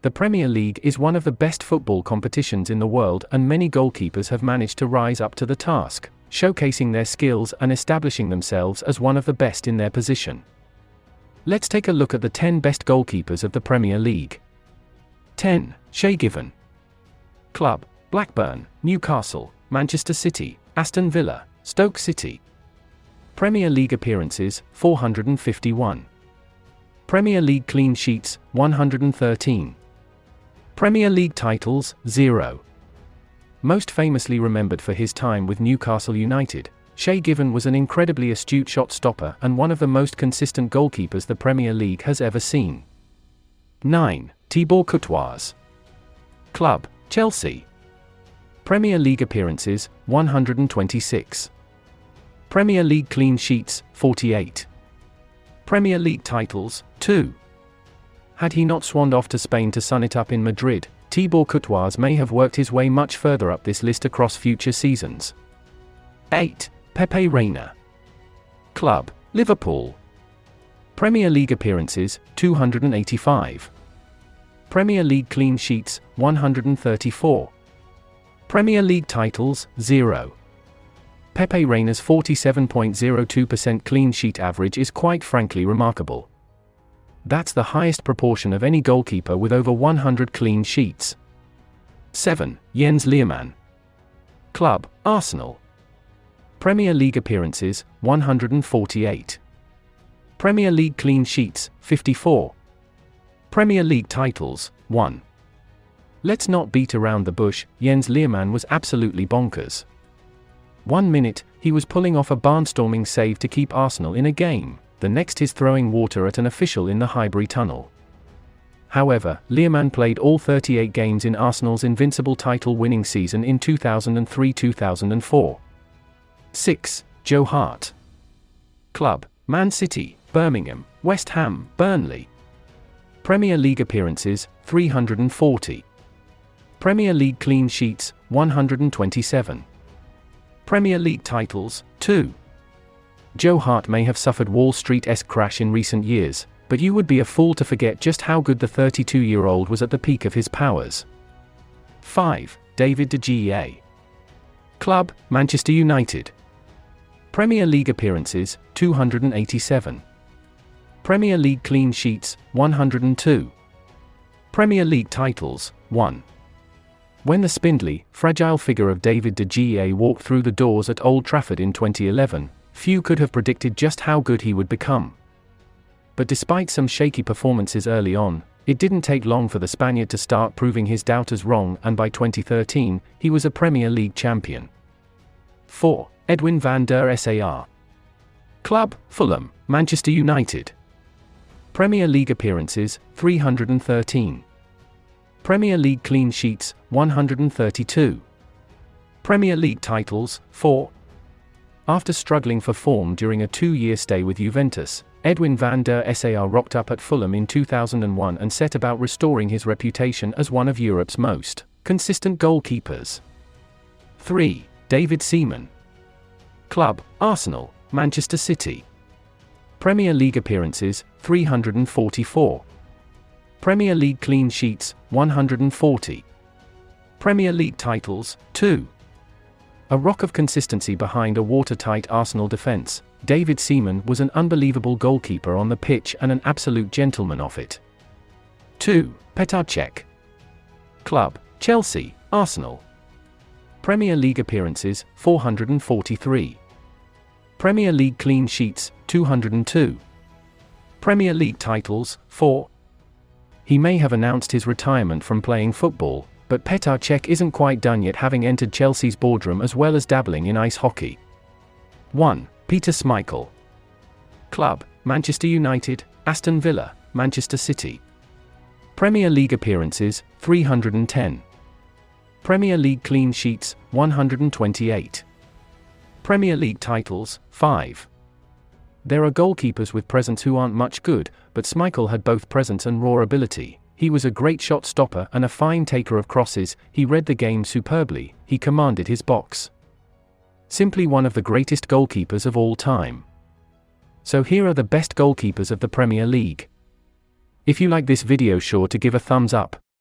The Premier League is one of the best football competitions in the world, and many goalkeepers have managed to rise up to the task, showcasing their skills and establishing themselves as one of the best in their position. Let's take a look at the 10 best goalkeepers of the Premier League. 10. Shay Given. Club: Blackburn, Newcastle, Manchester City, Aston Villa, Stoke City. Premier League appearances, 451. Premier League clean sheets, 113. Premier League titles, 0. Most famously remembered for his time with Newcastle United, Shay Given was an incredibly astute shot stopper and one of the most consistent goalkeepers the Premier League has ever seen. 9. Thibaut Courtois. Club: Chelsea. Premier League appearances, 126. Premier League clean sheets, 48. Premier League titles, 2. Had he not swanned off to Spain to sun it up in Madrid, Thibaut Courtois may have worked his way much further up this list across future seasons. 8. Pepe Reina. Club: Liverpool. Premier League appearances, 285. Premier League clean sheets, 134. Premier League titles, 0. Pepe Reina's 47.02% clean sheet average is quite frankly remarkable. That's the highest proportion of any goalkeeper with over 100 clean sheets. 7. Jens Lehmann. Club: Arsenal. Premier League appearances, 148. Premier League clean sheets, 54. Premier League titles, 1. Let's not beat around the bush, Jens Lehmann was absolutely bonkers. 1 minute, he was pulling off a barnstorming save to keep Arsenal in a game. The next is throwing water at an official in the Highbury Tunnel. However, Lehmann played all 38 games in Arsenal's invincible title-winning season in 2003-2004. 6. Joe Hart. Club: Man City, Birmingham, West Ham, Burnley. Premier League appearances, 340. Premier League clean sheets, 127. Premier League titles, 2. Joe Hart may have suffered Wall Street-esque crash in recent years, but you would be a fool to forget just how good the 32-year-old was at the peak of his powers. 5. David De Gea. Club: Manchester United. Premier League appearances, 287. Premier League clean sheets, 102. Premier League titles, 1. When the spindly, fragile figure of David De Gea walked through the doors at Old Trafford in 2011, few could have predicted just how good he would become. But despite some shaky performances early on, it didn't take long for the Spaniard to start proving his doubters wrong, and by 2013, he was a Premier League champion. 4. Edwin van der Sar. Club: Fulham, Manchester United. Premier League appearances, 313. Premier League clean sheets, 132. Premier League titles, 4. After struggling for form during a 2-year stay with Juventus, Edwin van der Sar rocked up at Fulham in 2001 and set about restoring his reputation as one of Europe's most consistent goalkeepers. 3. David Seaman. Club: Arsenal, Manchester City. Premier League appearances, 344. Premier League clean sheets, 140. Premier League titles, 2. A rock of consistency behind a watertight Arsenal defense, David Seaman was an unbelievable goalkeeper on the pitch and an absolute gentleman off it. 2. Petr Cech. Club: Chelsea, Arsenal. Premier League appearances, 443. Premier League clean sheets, 202. Premier League titles, 4. He may have announced his retirement from playing football, but Petr Cech isn't quite done yet, having entered Chelsea's boardroom as well as dabbling in ice hockey. 1. Peter Schmeichel. Club: Manchester United, Aston Villa, Manchester City. Premier League appearances, 310. Premier League clean sheets, 128. Premier League titles, 5. There are goalkeepers with presence who aren't much good, but Schmeichel had both presence and raw ability. He was a great shot stopper and a fine taker of crosses, he read the game superbly, he commanded his box. Simply one of the greatest goalkeepers of all time. So here are the best goalkeepers of the Premier League. If you like this video, sure to give a thumbs up,